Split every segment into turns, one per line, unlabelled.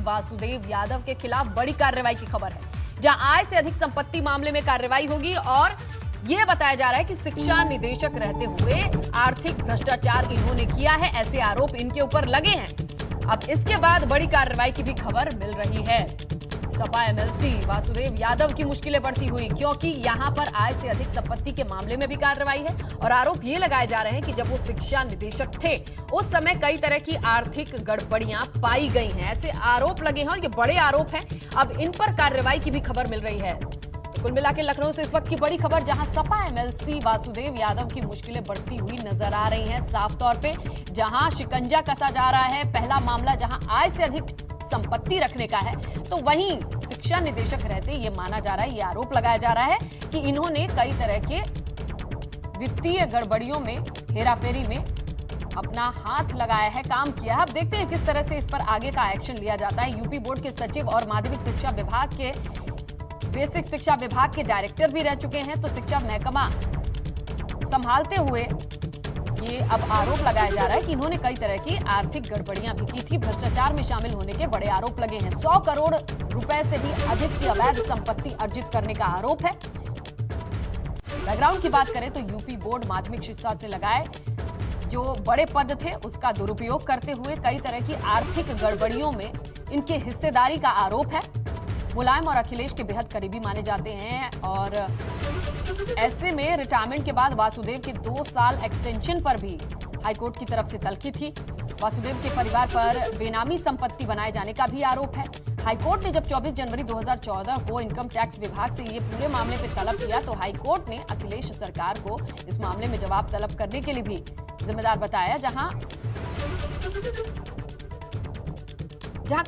वासुदेव यादव के खिलाफ बड़ी कार्रवाई की खबर है, जहां आय से अधिक संपत्ति मामले में कार्रवाई होगी और यह बताया जा रहा है कि शिक्षा निदेशक रहते हुए आर्थिक भ्रष्टाचार इन्होंने किया है, ऐसे आरोप इनके ऊपर लगे हैं। अब इसके बाद बड़ी कार्रवाई की भी खबर मिल रही है। सपा एमएलसी वासुदेव यादव की मुश्किलें बढ़ती हुई, क्योंकि यहां पर आय से अधिक संपत्ति के मामले में भी कार्रवाई है और आरोप ये लगाए जा रहे हैं कि जब वो शिक्षा निदेशक थे उस समय कई तरह की आर्थिक गड़बड़ियां पाई गई हैं, ऐसे आरोप लगे हैं और ये बड़े आरोप हैं। अब इन पर कार्रवाई की भी खबर मिल रही है। तो कुल मिलाकर लखनऊ से इस वक्त की बड़ी खबर, जहां सपा एमएलसी वासुदेव यादव की मुश्किलें बढ़ती हुई नजर आ रही हैं साफ तौर पे, जहां शिकंजा कसा जा रहा है। पहला मामला जहां आय से अधिक संपत्ति रखने का है, तो वहीं शिक्षा निदेशक रहते ये माना जा रहा है, ये आरोप लगाया जा रहा है कि इन्होंने कई तरह के वित्तीय गड़बड़ियों में, हेराफेरी में अपना हाथ लगाया है, काम किया है। अब देखते हैं किस तरह से इस पर आगे का एक्शन लिया जाता है। यूपी बोर्ड के सचिव और माध्यमिक शिक्षा विभाग के, बेसिक शिक्षा विभाग के डायरेक्टर भी रह चुके हैं, तो शिक्षा महकमा संभालते हुए ये अब आरोप लगाया जा रहा है कि इन्होंने कई तरह की आर्थिक गड़बड़ियां भी की थी, भ्रष्टाचार में शामिल होने के बड़े आरोप लगे हैं। 100 करोड़ रुपए से भी अधिक की अवैध संपत्ति अर्जित करने का आरोप है। बैकग्राउंड की बात करें तो यूपी बोर्ड माध्यमिक शिक्षा से लगाए जो बड़े पद थे उसका दुरुपयोग करते हुए कई तरह की आर्थिक गड़बड़ियों में इनके हिस्सेदारी का आरोप है। मुलायम और अखिलेश के बेहद करीबी माने जाते हैं और ऐसे में रिटायरमेंट के बाद वासुदेव के 2 साल एक्सटेंशन पर भी हाईकोर्ट की तरफ से तलखी थी। वासुदेव के परिवार पर बेनामी संपत्ति बनाए जाने का भी आरोप है। हाईकोर्ट ने जब 24 जनवरी 2014 को इनकम टैक्स विभाग से ये पूरे मामले पर तलब किया, तो हाईकोर्ट ने अखिलेश सरकार को इस मामले में जवाब तलब करने के लिए भी जिम्मेदार बताया, जहां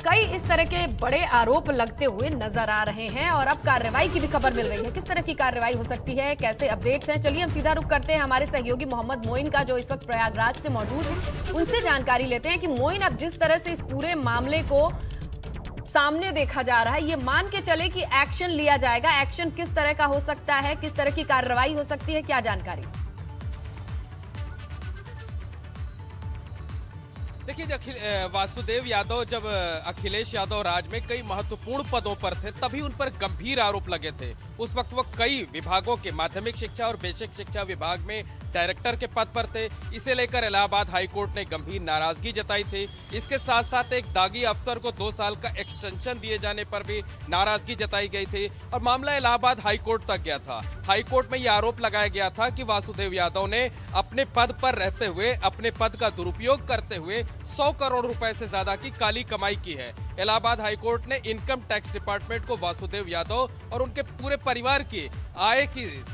कई इस तरह के बड़े आरोप लगते हुए नजर आ रहे हैं और अब कार्रवाई की भी खबर मिल रही है। किस तरह की कार्रवाई हो सकती है, कैसे अपडेट्स हैं, चलिए हम सीधा रुख करते हैं हमारे सहयोगी मोहम्मद मोइन का, जो इस वक्त प्रयागराज से मौजूद है। उनसे जानकारी लेते हैं कि मोइन, अब जिस तरह से इस पूरे मामले को सामने देखा जा रहा है, ये मान के चले कि एक्शन लिया जाएगा, एक्शन किस तरह का हो सकता है, किस तरह की कार्रवाई हो सकती है, क्या जानकारी?
देखिए, वासुदेव यादव जब अखिलेश यादव राज में कई महत्वपूर्ण पदों पर थे, तभी उन पर गंभीर आरोप लगे थे। उस वक्त वो कई विभागों के, माध्यमिक शिक्षा और बेसिक शिक्षा विभाग में डायरेक्टर के पद पर थे। इसे लेकर इलाहाबाद हाईकोर्ट ने गंभीर नाराजगी जताई थी। इसके साथ साथ एक दागी अफसर को 2 साल का एक्सटेंशन दिए जाने पर भी नाराजगी जताई गई थी और मामला इलाहाबाद हाईकोर्ट तक गया था। हाईकोर्ट में यह आरोप लगाया गया था कि वासुदेव यादव ने अपने पद पर रहते हुए, अपने पद का दुरुपयोग करते हुए 100 करोड़ रुपए से ज्यादा की काली कमाई की है। इलाहाबाद हाईकोर्ट ने इनकम टैक्स डिपार्टमेंट को वासुदेव यादव और उनके पूरे परिवार की आय की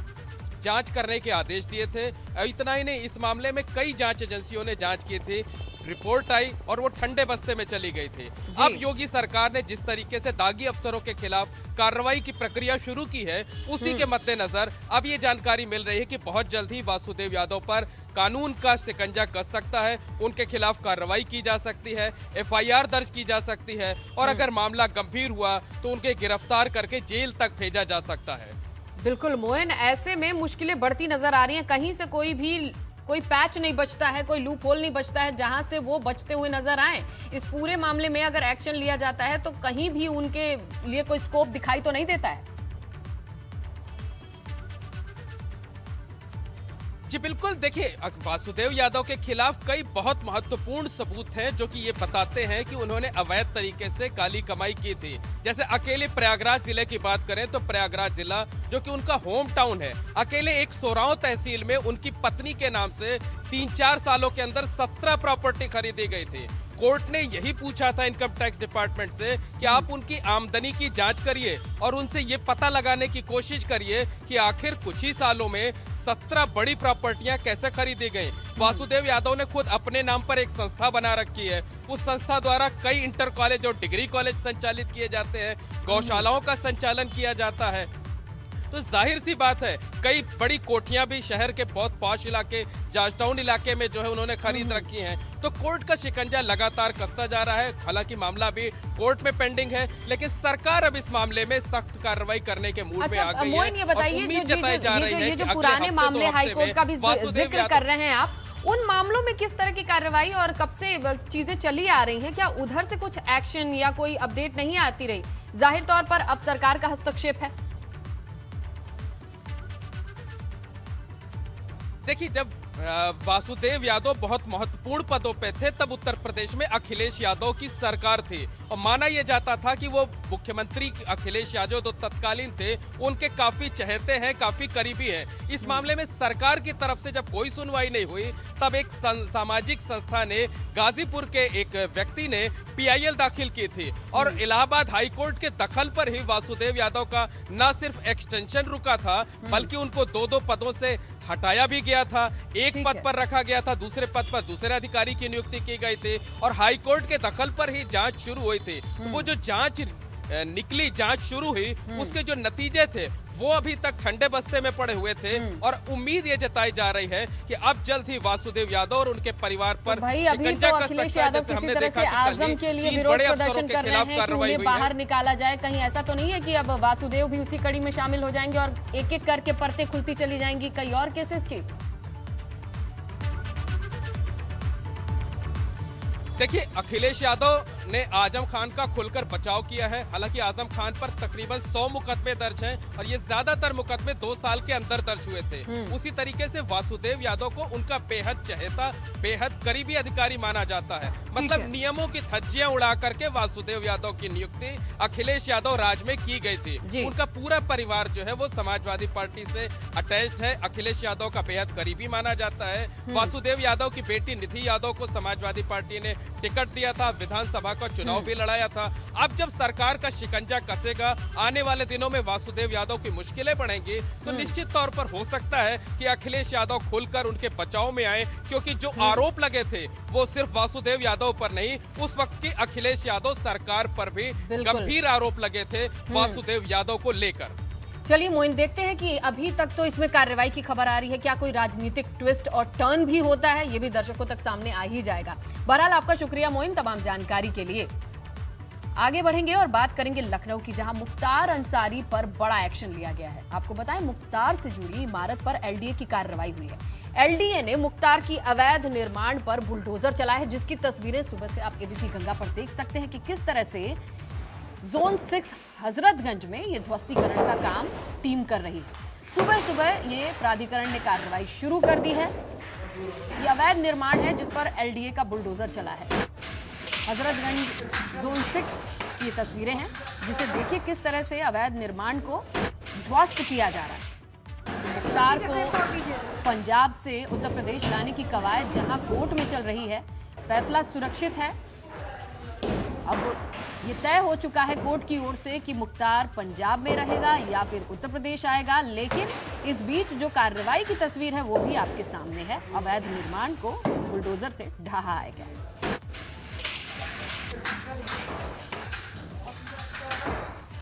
जांच करने के आदेश दिए थे। इतना ही नहीं, इस मामले में कई जांच एजेंसियों ने जांच की थी, रिपोर्ट आई और वो ठंडे बस्ते में चली गई थी। अब योगी सरकार ने जिस तरीके से दागी अफसरों के खिलाफ कार्रवाई की प्रक्रिया शुरू की है, उसी के मद्देनजर अब ये जानकारी मिल रही है कि बहुत जल्द ही वासुदेव यादव पर कानून का शिकंजा कस सकता है, उनके खिलाफ कार्रवाई की जा सकती है, एफआईआर दर्ज की जा सकती है और अगर मामला गंभीर हुआ तो उनके गिरफ्तार करके जेल तक भेजा जा सकता है।
बिल्कुल मोइन, ऐसे में मुश्किलें बढ़ती नजर आ रही हैं। कहीं से कोई पैच नहीं बचता है, कोई लूप होल नहीं बचता है जहां से वो बचते हुए नजर आए। इस पूरे मामले में अगर एक्शन लिया जाता है तो कहीं भी उनके लिए कोई स्कोप दिखाई तो नहीं देता है।
जी बिल्कुल, देखिए, वासुदेव यादव के खिलाफ कई बहुत महत्वपूर्ण सबूत हैं जो कि ये बताते हैं कि उन्होंने अवैध तरीके से काली कमाई की थी। जैसे अकेले प्रयागराज जिले की बात करें तो प्रयागराज जिला जो कि उनका होम टाउन है, अकेले एक सोराव तहसील में उनकी पत्नी के नाम से 3-4 सालों के अंदर 17 प्रॉपर्टी खरीदी गई थी। कोर्ट ने यही पूछा था इनकम टैक्स डिपार्टमेंट से कि आप उनकी आमदनी की जांच करिए और उनसे ये पता लगाने की कोशिश करिए कि आखिर कुछ ही सालों में 17 बड़ी प्रॉपर्टियां कैसे खरीदी गई। वासुदेव यादव ने खुद अपने नाम पर एक संस्था बना रखी है। उस संस्था द्वारा कई इंटर कॉलेज और डिग्री कॉलेज संचालित किए जाते हैं, गौशालाओं का संचालन किया जाता है। तो जाहिर सी बात है, कई बड़ी कोठियां भी शहर के बहुत पॉश इलाके, जॉर्जटाउन इलाके में जो है उन्होंने खरीद रखी हैं। तो कोर्ट का शिकंजा लगातार कसता जा रहा है। हालांकि मामला भी कोर्ट में पेंडिंग है, लेकिन सरकार अब इस मामले में सख्त कार्रवाई करने के मूड में आ गई है।
ये बताइए, जो पुराने मामले हाईकोर्ट का भी जिक्र कर रहे हैं आप, उन मामलों में किस तरह की कार्रवाई और कब से चीजें चली आ रही हैं? क्या उधर से कुछ एक्शन या कोई अपडेट नहीं आती रही? जाहिर तौर पर अब सरकार का हस्तक्षेप है।
देखिए, जब वासुदेव यादव बहुत महत्वपूर्ण पदों पे थे तब उत्तर प्रदेश में अखिलेश यादव की सरकार थी और माना यह जाता था कि वो मुख्यमंत्री अखिलेश यादव जो तत्कालीन थे उनके काफी चहेते हैं, काफी करीबी हैं। इस मामले में सरकार की तरफ से जब कोई सुनवाई नहीं हुई तब एक सामाजिक संस्था ने, गाजीपुर के एक व्यक्ति ने PIL दाखिल की थी और इलाहाबाद हाईकोर्ट के दखल पर ही वासुदेव यादव का न सिर्फ एक्सटेंशन रुका था बल्कि उनको 2-2 पदों से हटाया भी गया था। एक पद पर रखा गया था, दूसरे पद पर दूसरे अधिकारी की नियुक्ति की गई थी और हाईकोर्ट के दखल पर ही जांच शुरू हुई थी। तो वो जो जांच निकली, जांच शुरू हुई, उसके जो नतीजे थे वो अभी तक ठंडे बस्ते में पड़े हुए थे और उम्मीद ये जताई जा रही है कि अब जल्द ही वासुदेव यादव और उनके परिवार पर शिकंजा कस सकता है। जैसे हमने देखा कि
आजम के लिए विरोध प्रदर्शन कर रहे हैं कि उन्हें बाहर निकाला जाए। कहीं ऐसा तो नहीं है कि अब वासुदेव भी उसी कड़ी में शामिल हो जाएंगे और एक एक करके परतें खुलती चली जाएंगी कई और केसेस की?
देखिए, अखिलेश यादव ने आजम खान का खुलकर बचाव किया है। हालांकि आजम खान पर तकरीबन 100 मुकदमे दर्ज हैं और ये ज्यादातर मुकदमे 2 साल के अंदर दर्ज हुए थे। उसी तरीके से वासुदेव यादव को उनका बेहद चहेता, बेहद करीबी अधिकारी माना जाता है। मतलब नियमों की धज्जियां उड़ा करके वासुदेव यादव की नियुक्ति अखिलेश यादव राज में की गई थी। उनका पूरा परिवार जो है वो समाजवादी पार्टी से अटैच्ड है। अखिलेश यादव का बेहद करीबी माना जाता है। वासुदेव यादव की बेटी निधि यादव को समाजवादी पार्टी ने टिकट दिया था, विधानसभा का चुनाव भी लड़ाया था। अब जब सरकार का शिकंजा कसेगा, आने वाले दिनों में वासुदेव यादव की मुश्किलें बढ़ेंगी, तो निश्चित तौर पर हो सकता है कि अखिलेश यादव खुलकर उनके बचाव में आए, क्योंकि जो आरोप लगे थे वो सिर्फ वासुदेव यादव पर नहीं, उस वक्त की अखिलेश यादव सरकार पर भी गंभीर आरोप लगे थे वासुदेव यादव को लेकर।
चलिए मोइन, देखते हैं कि अभी तक तो इसमें कार्रवाई की खबर आ रही है, क्या कोई राजनीतिक ट्विस्ट और टर्न भी होता है? ये भी दर्शकों तक सामने आ ही जाएगा। बहरहाल आपका शुक्रिया मोइन तमाम जानकारी के लिए। आगे बढ़ेंगे और बात करेंगे लखनऊ की, जहां मुख्तार अंसारी पर बड़ा एक्शन लिया गया है। आपको बताएं, मुख्तार से जुड़ी इमारत पर LDA की कार्रवाई हुई है। LDA ने मुख्तार की अवैध निर्माण पर बुलडोजर चलाया है, जिसकी तस्वीरें सुबह से आप ABC गंगा पर देख सकते हैं कि किस तरह से जोन 6 हजरतगंज में ये ध्वस्तीकरण का काम टीम कर रही है। सुबह सुबह ये प्राधिकरण ने कार्रवाई शुरू कर दी है। ये अवैध निर्माण है जिस पर LDA का बुलडोजर चला है। हजरतगंज जोन 6 की ये तस्वीरें हैं, जिसे देखिए किस तरह से अवैध निर्माण को ध्वस्त किया जा रहा है। मुख्तार को पंजाब से उत्तर प्रदेश लाने की कवायद जहां कोर्ट में चल रही है, फैसला सुरक्षित है। अब ये तय हो चुका है कोर्ट की ओर से कि मुख्तार पंजाब में रहेगा या फिर उत्तर प्रदेश आएगा, लेकिन इस बीच जो कार्रवाई की तस्वीर है वो भी आपके सामने है। अवैध निर्माण को बुलडोजर से ढहा गया।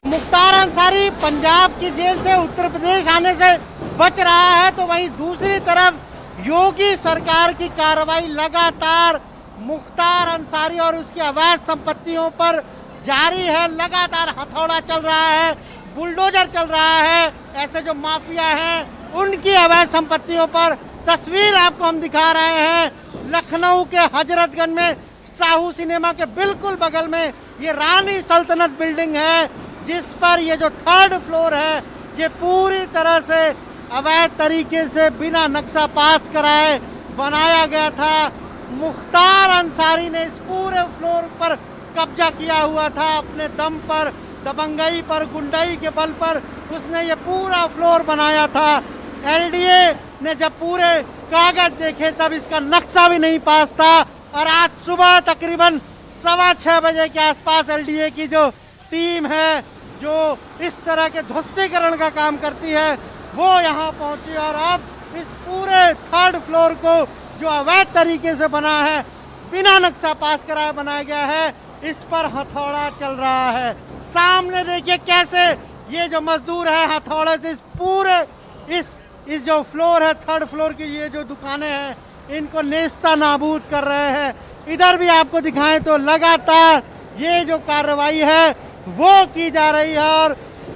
मुख्तार अंसारी पंजाब की जेल से उत्तर प्रदेश आने से बच रहा है, तो वहीं दूसरी तरफ योगी सरकार की कार्रवाई लगातार मुख्तार अंसारी और उसकी अवैध संपत्तियों पर जारी है। लगातार हथौड़ा चल रहा है, बुलडोजर चल रहा है। ऐसे जो माफिया हैं उनकी अवैध संपत्तियों पर तस्वीर आपको हम दिखा रहे हैं। लखनऊ के हजरतगंज में साहू सिनेमा के बिल्कुल बगल में ये रानी सल्तनत बिल्डिंग है, जिस पर ये जो 3rd फ्लोर है ये पूरी तरह से अवैध तरीके से बिना नक्शा पास कराए बनाया गया था। मुख्तार अंसारी ने इस पूरे फ्लोर पर कब्जा किया हुआ था। अपने दम पर, दबंगई पर, गुंडाई के बल पर उसने ये पूरा फ्लोर बनाया था। LDA ने जब पूरे कागज देखे तब इसका नक्शा भी नहीं पास था और आज सुबह तकरीबन 6:15 बजे के आसपास LDA की जो टीम है जो इस तरह के ध्वस्तीकरण का काम करती है वो यहाँ पहुँची और अब इस पूरे 3rd फ्लोर को जो अवैध तरीके से बना है, बिना नक्शा पास कराए बनाया गया है, इस पर हथौड़ा चल रहा है। सामने देखिए कैसे ये जो मजदूर है हथौड़े से इस पूरे इस जो फ्लोर है 3rd फ्लोर की ये जो दुकानें हैं इनको नेस्ता नाबूद कर रहे हैं। इधर भी आपको दिखाएं तो लगातार ये जो कार्रवाई है वो की जा रही है और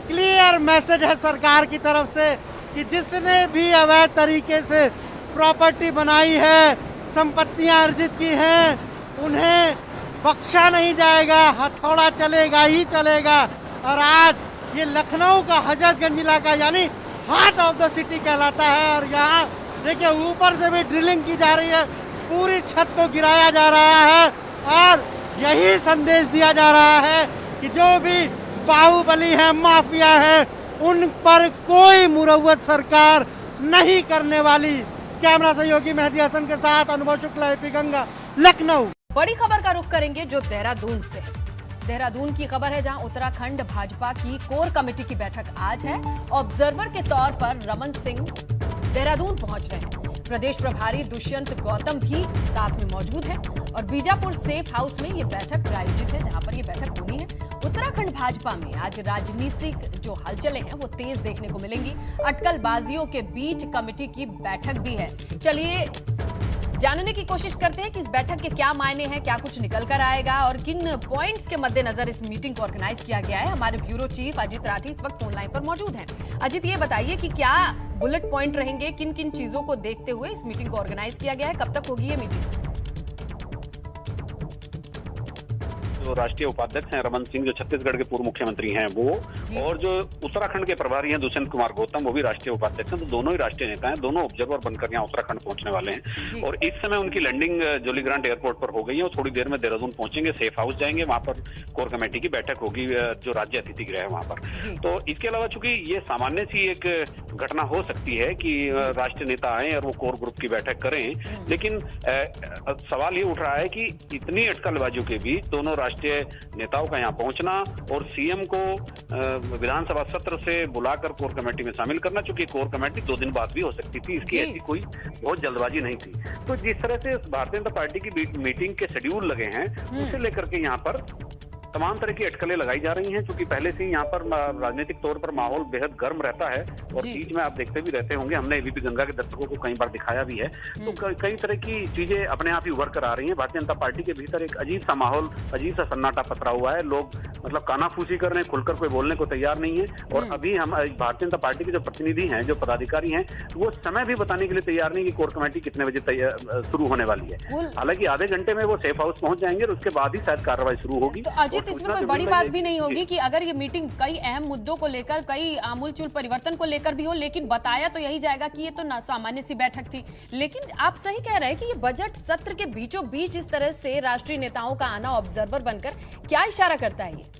क्लियर मैसेज है सरकार की तरफ से कि जिसने भी अवैध तरीके से प्रॉपर्टी बनाई है संपत्तियां अर्जित की हैं उन्हें बख्शा नहीं जाएगा, हथौड़ा चलेगा ही चलेगा। और आज ये लखनऊ का हजरतगंज इलाका यानी हार्ट ऑफ द सिटी कहलाता है और यहाँ देखिए ऊपर से भी ड्रिलिंग की जा रही है, पूरी छत को गिराया जा रहा है और यही संदेश दिया जा रहा है कि जो भी बाहुबली है, माफिया है, उन पर कोई मुरव्वत सरकार नहीं करने वाली। कैमरा सहयोगी मेहदी हसन के साथ अनुभव शुक्ला, एपी गंगा, लखनऊ।
बड़ी खबर का रुख करेंगे जो देहरादून से है। देहरादून की खबर है जहां उत्तराखंड भाजपा की कोर कमेटी की बैठक आज है। ऑब्जर्वर के तौर पर रमन सिंह देहरादून पहुंच रहे हैं। प्रदेश प्रभारी दुष्यंत गौतम भी साथ में मौजूद है और बीजापुर सेफ हाउस में ये बैठक आयोजित है जहां पर ये बैठक होनी है। उत्तराखंड भाजपा में आज राजनीतिक जो हलचलें हैं वो तेज देखने को मिलेंगी। अटकलबाजियों के बीच कमेटी की बैठक भी है। चलिए जानने की कोशिश करते हैं कि इस बैठक के क्या मायने हैं, क्या कुछ निकल कर आएगा और किन पॉइंट्स के मद्देनजर इस मीटिंग को ऑर्गेनाइज किया गया है। हमारे ब्यूरो चीफ अजीत राठी इस वक्त फोन लाइन पर मौजूद हैं। अजीत, ये बताइए कि क्या बुलेट पॉइंट रहेंगे, किन किन चीजों को देखते हुए इस मीटिंग को ऑर्गेनाइज किया गया है, कब तक होगी ये मीटिंग?
जो राष्ट्रीय उपाध्यक्ष हैं रमन सिंह, जो छत्तीसगढ़ के पूर्व मुख्यमंत्री हैं वो, और जो उत्तराखंड के प्रभारी हैं दुष्यंत कुमार गौतम, वो भी राष्ट्रीय उपाध्यक्ष हैं। तो दोनों ही राष्ट्रीय नेता हैं, दोनों ऑब्जर्वर बनकर यहाँ उत्तराखंड पहुंचने वाले हैं और इस समय उनकी लैंडिंग जोलीग्रांट एयरपोर्ट पर हो गई है और थोड़ी देर में देहरादून पहुंचेंगे, सेफ हाउस जाएंगे, वहां पर कोर कमेटी की बैठक होगी जो राज्य अतिथि गृह है वहां पर। तो इसके अलावा चूंकि ये सामान्य सी एक घटना हो सकती है कि राष्ट्रीय नेता आए और वो कोर ग्रुप की बैठक करें, लेकिन सवाल ये उठ रहा है कि इतनी अटकलबाजियों के बीच दोनों राष्ट्रीय नेताओं का यहाँ पहुंचना और सीएम को विधानसभा सत्र से बुलाकर कोर कमेटी में शामिल करना, चूंकि कोर कमेटी 2 दिन बाद भी हो सकती थी, इसकी ऐसी कोई बहुत जल्दबाजी नहीं थी। तो जिस तरह से भारतीय जनता पार्टी की मीटिंग के शेड्यूल लगे हैं उसे लेकर के यहाँ पर तमाम तरह की अटकलें लगाई जा रही हैं, क्योंकि पहले से यहाँ पर राजनीतिक तौर पर माहौल बेहद गर्म रहता है और बीच में आप देखते भी रहते होंगे, हमने एबीपी गंगा के दर्शकों को कई बार दिखाया भी है। तो कई तरह की चीजें अपने आप ही उभर कर आ रही हैं। भारतीय जनता पार्टी के भीतर एक अजीब सा माहौल, अजीब सा सन्नाटा पसरा हुआ है। लोग मतलब कानाफूसी कर रहे हैं, खुलकर कोई बोलने को तैयार नहीं है। और अभी हम भारतीय जनता पार्टी के जो प्रतिनिधि हैं, जो पदाधिकारी हैं, वो समय भी बताने के लिए तैयार नहीं कि कोर कमेटी कितने बजे शुरू होने वाली है। हालांकि आधे घंटे में वो सेफ हाउस पहुंच जाएंगे और उसके बाद ही शायद कार्रवाई शुरू होगी।
इसमें कोई बड़ी बात भी नहीं होगी कि अगर ये मीटिंग कई अहम मुद्दों को लेकर, कई आमूलचूल परिवर्तन को लेकर भी हो, लेकिन बताया तो यही जाएगा कि ये तो सामान्य सी बैठक थी। लेकिन आप सही कह रहे हैं कि ये बजट सत्र के बीचों बीच इस तरह से राष्ट्रीय नेताओं का आना ऑब्जर्वर बनकर क्या इशारा करता है ये?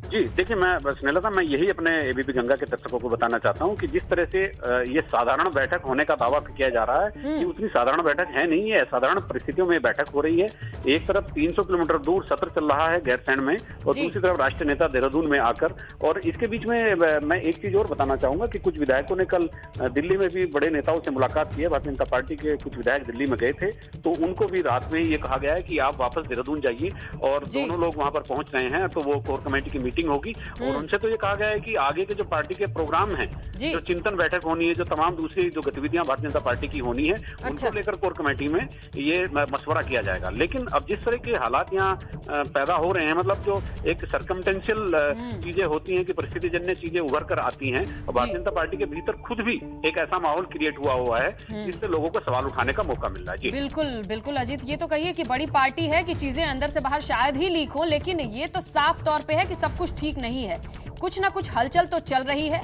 जी देखिए, मैं स्नेहलता मैं यही अपने एबीपी गंगा के दर्शकों को बताना चाहता हूं कि जिस तरह से ये साधारण बैठक होने का दावा किया जा रहा है, ये उतनी साधारण बैठक है नहीं है। साधारण परिस्थितियों में बैठक हो रही है। एक तरफ 300 किलोमीटर दूर सत्र चल रहा है गैरसैंण में और दूसरी तरफ राष्ट्रीय नेता देहरादून में आकर, और इसके बीच में मैं एक चीज और बताना चाहूंगा कि कुछ विधायकों ने कल दिल्ली में भी बड़े नेताओं से मुलाकात की है। भारतीय जनता पार्टी के कुछ विधायक दिल्ली में गए थे, तो उनको भी रात में ये कहा गया है कि आप वापस देहरादून जाइए, और दोनों लोग वहां पर पहुंच रहे हैं। तो वो कोर कमेटी की मीटिंग होगी और उनसे तो ये कहा गया है कि आगे के जो पार्टी के प्रोग्राम हैं, जो चिंतन बैठक होनी है, जो तमाम दूसरी जो गतिविधियां भारतीय जनता पार्टी की होनी है, उनको लेकर कोर कमेटी में ये मशवरा किया जाएगा। लेकिन अब जिस तरह के हालात यहाँ पैदा हो रहे हैं, मतलब जो एक सर्कमटेंशियल चीजें होती हैं कि परिस्थिति जन्य चीजें उभर कर आती हैं, और भारतीय जनता पार्टी के भीतर खुद भी एक ऐसा माहौल क्रिएट हुआ है जिससे लोगों को सवाल उठाने का मौका मिल रहा है। जी
बिल्कुल बिल्कुल अजीत, ये तो कहिए कि बड़ी पार्टी है कि चीजें अंदर से बाहर शायद ही लीक हो, लेकिन ये तो साफ तौर पे है कि सब कुछ ठीक नहीं है। कुछ ना कुछ हलचल तो चल रही है,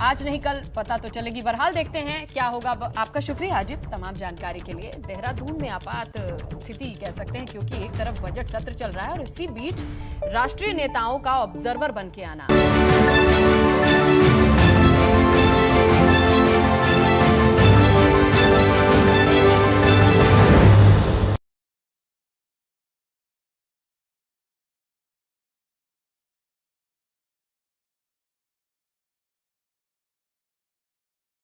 आज नहीं कल पता तो चलेगी। बहरहाल देखते हैं क्या होगा। आपका शुक्रिया अजीत तमाम जानकारी के लिए। देहरादून में आपात स्थिति कह सकते हैं, क्योंकि एक तरफ बजट सत्र चल रहा है और इसी बीच राष्ट्रीय नेताओं का ऑब्जर्वर बन के आना।